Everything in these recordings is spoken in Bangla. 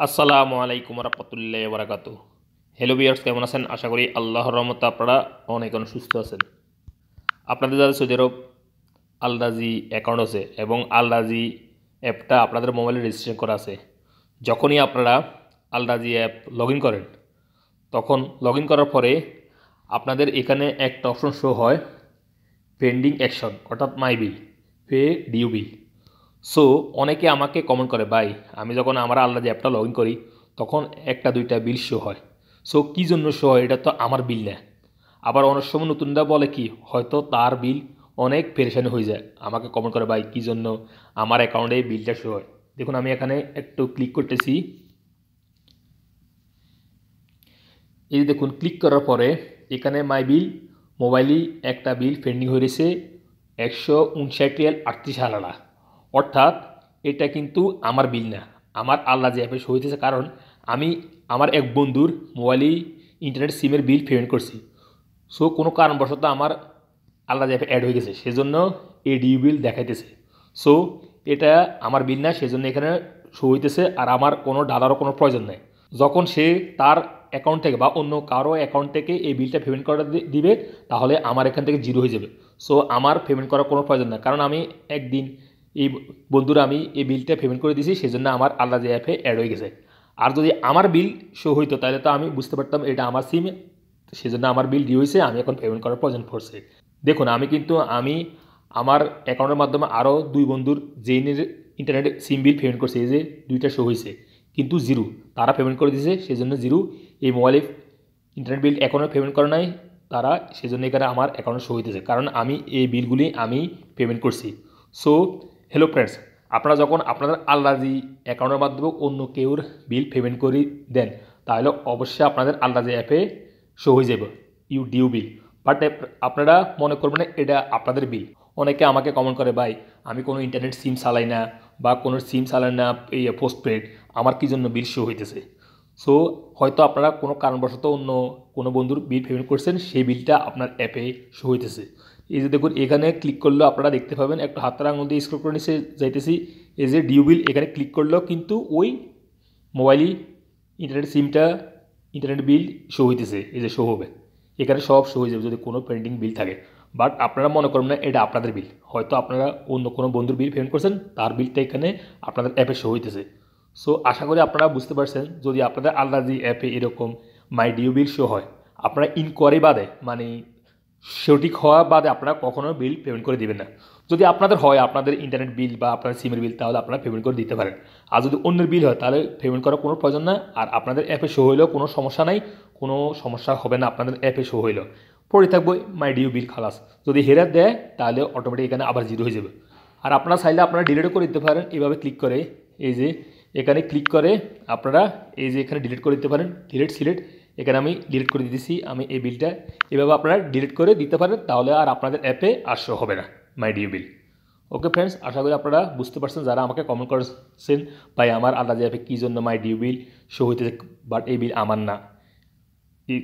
আসসালামু আলাইকুম রহমতুল্লাহ বারাকাতু। হ্যালো ভিউয়ার্স, কেমন আছেন? আশা করি আল্লাহর রহমতে আপনারা অনেক সুস্থ আছেন। আপনাদের যাদের সৌদি আরব আলরাজি অ্যাকাউন্ট আছে এবং আলরাজি অ্যাপটা আপনাদের মোবাইলে রেজিস্ট্রেশন করা আছে, যখনই আপনারা আলরাজি অ্যাপ লগ ইন করেন, তখন লগ ইন করার পরে আপনাদের এখানে একটা অপশন শো হয়, পেন্ডিং অ্যাকশন, অর্থাৎ মাই বিল, পে ডিউ বিল। সো অনেকে আমাকে কমেন্ট করে, ভাই আমি যখন আমার আলাদা অ্যাপটা লগ ইন করি তখন একটা দুইটা বিল শো হয়। সো কী জন্য শো হয়? এটা তো আমার বিল না। আবার অনেক সময় নতুনরা বলে কি, হয়তো তার বিল অনেক পেরেশানি হয়ে যায়, আমাকে কমেন্ট করে, ভাই কী জন্য আমার অ্যাকাউন্টে বিলটা শো হয়। দেখুন, আমি এখানে একটু ক্লিক করতেছি। এই যে দেখুন, ক্লিক করার পরে এখানে মাই বিল মোবাইলেই একটা বিল পেন্ডিং হয়ে রয়েছে 159.38 রিয়াল। অর্থাৎ এটা কিন্তু আমার বিল না, আমার আল্লাহ যে অ্যাপে শো হইতেছে। কারণ আমি আমার এক বন্ধুর মোবাইলেই ইন্টারনেট সিমের বিল পেমেন্ট করছি। সো কোনো কারণবশত আমার আল্লাহ অ্যাপে অ্যাড হয়ে গেছে, সেজন্য এই ডিউ বিল দেখাইতেছে। সো এটা আমার বিল না, সেজন্য এখানে শো হইতেছে। আর আমার কোনো ডালারও কোনো প্রয়োজন নেই। যখন সে তার অ্যাকাউন্ট থেকে বা অন্য কারো অ্যাকাউন্ট থেকে এই বিলটা পেমেন্ট করে দিবে, তাহলে আমার এখান থেকে জিরো হয়ে যাবে। সো আমার পেমেন্ট করার কোনো প্রয়োজন নেই, কারণ আমি একদিন এই বন্ধুরা আমি এই বিলটা পেমেন্ট করে দিয়েছি, সেজন্য আমার আলাদা অ্যাপে অ্যাড হয়ে গেছে। আর যদি আমার বিল শো হইতো তাহলে তো আমি বুঝতে পারতাম এটা আমার সিম, সেজন্য আমার বিল ডিউ হয়েছে, আমি এখন পেমেন্ট করার প্রয়োজন পড়ছে। দেখুন, আমি আমার অ্যাকাউন্টের মাধ্যমে আরও দুই বন্ধুর জেইনের ইন্টারনেট সিম বিল পেমেন্ট করছে, এই যে দুইটা শো হয়েছে, কিন্তু জিরো। তারা পেমেন্ট করে দিয়েছে, সেজন্য জিরো। এই মোবাইলে ইন্টারনেট বিল এখনও পেমেন্ট করে নাই তারা, সেজন্য এখানে আমার অ্যাকাউন্টে শো হইতেছে, কারণ আমি এই বিলগুলি আমি পেমেন্ট করছি। সো হ্যালো ফ্রেন্ডস, আপনারা যখন আপনাদের আলরাজি অ্যাকাউন্টের মাধ্যমে অন্য কেউর বিল পেমেন্ট করে দেন, তাহলে অবশ্যই আপনাদের আলরাজি অ্যাপে শো হয়ে যাবে ডিউ বিল। বাট আপনারা মনে করবেন না এটা আপনাদের বিল। অনেকে আমাকে কমেন্ট করে, ভাই আমি কোনো ইন্টারনেট সিম চালাই না বা কোনো সিম চালাই না, এই পোস্টপেড, আমার কী জন্য বিল শো হইতেছে? সো হয়তো আপনারা কোনো কারণবশত অন্য কোনো বন্ধুর বিল পেমেন্ট করছেন, সেই বিলটা আপনার অ্যাপে শো হইতেছে। এই যে দেখুন, এখানে ক্লিক করলেও আপনারা দেখতে পাবেন, একটা হাতের আঙুল দিয়ে স্ক্রল করে নিচে যাইতেছি, এই যে ডিউ বিল, এখানে ক্লিক করলেও কিন্তু ওই মোবাইলই ইন্টারনেট সিমটা ইন্টারনেট বিল শো হইতেছে, এই যে শো হবে, এখানে সব শো হয়ে যাবে যদি কোনো পেন্ডিং বিল থাকে। বাট আপনারা মনে করবেন না এটা আপনাদের বিল, হয়তো আপনারা অন্য কোনো বন্ধুর বিল পেমেন্ট করছেন, তার বিলটা এখানে আপনাদের অ্যাপে শো হইতেছে। সো আশা করি আপনারা বুঝতে পারছেন, যদি আপনাদের আলরাজি অ্যাপে এরকম মাই ডিউ বিল শো হয়, আপনারা ইনকোয়ারি বাদে, মানে সঠিক হওয়া বাদে আপনারা কখনো বিল পেমেন্ট করে দিবেন না। যদি আপনাদের হয় আপনাদের ইন্টারনেট বিল বা আপনার সিমের বিল, তাহলে আপনারা পেমেন্ট করে দিতে পারেন। আর যদি অন্যের বিল হয়, তাহলে পেমেন্ট করার কোনো প্রয়োজন না। আর আপনাদের অ্যাপে শো হইলেও কোনো সমস্যা নাই, কোনো সমস্যা হবে না আপনাদের অ্যাপে শো হইলেও, পড়ে থাকবো মাই ডিউ বিল খালাস। যদি হেরে দেয় তাহলে অটোমেটিক এখানে আবার জিরো হয়ে যাবে। আর আপনারা চাইলে আপনারা ডিলিটও করে দিতে পারেন, এভাবে ক্লিক করে, এই যে এখানে ক্লিক করে আপনারা এই যে এখানে ডিলিট করে দিতে পারেন, ডিলিট সিলেক্ট, এখানে আমি ডিলিট করে দিতেছি আমি এই বিলটা। এভাবে আপনারা ডিলিট করে দিতে পারেন, তাহলে আর আপনাদের অ্যাপে আর শো হবে না মাই ডিউ বিল। ওকে ফ্রেন্ডস, আশা করি আপনারা বুঝতে পারছেন। যারা আমাকে কমেন্ট করেছেন, ভাই আমার আলাদা অ্যাপে কী জন্য মাই ডিউ বিল শো হইতেছে বাট এই বিল আমার না,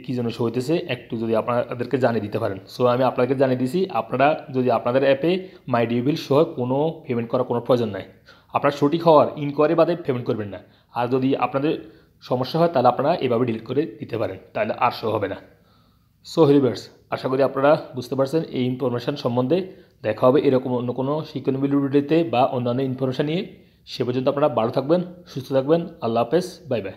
কী জন্য শো হইতেছে একটু যদি আপনাদেরকে জানিয়ে দিতে পারেন। সো আমি আপনাদেরকে জানিয়ে দিছি, আপনারা যদি আপনাদের অ্যাপে মাই ডিউ বিল শো হয়, কোনো পেমেন্ট করার কোনো প্রয়োজন নাই। আপনার সঠিক হওয়ার ইনকোয়ারি বাদে পেমেন্ট করবেন না। আর যদি আপনাদের সমস্যা হয়, তাহলে আপনারা এভাবে ডিলিট করে দিতে পারেন, তাহলে আর শো হবে না। সো হেলিবার্স, আশা করি আপনারা বুঝতে পারছেন এই ইনফরমেশান সম্বন্ধে। দেখা হবে এরকম অন্য কোনো শিক্ষণীয় ভিডিওতে বা অন্যান্য ইনফরমেশান নিয়ে। সে পর্যন্ত আপনারা ভালো থাকবেন, সুস্থ থাকবেন। আল্লাহ হাফেজ, বাই বাই।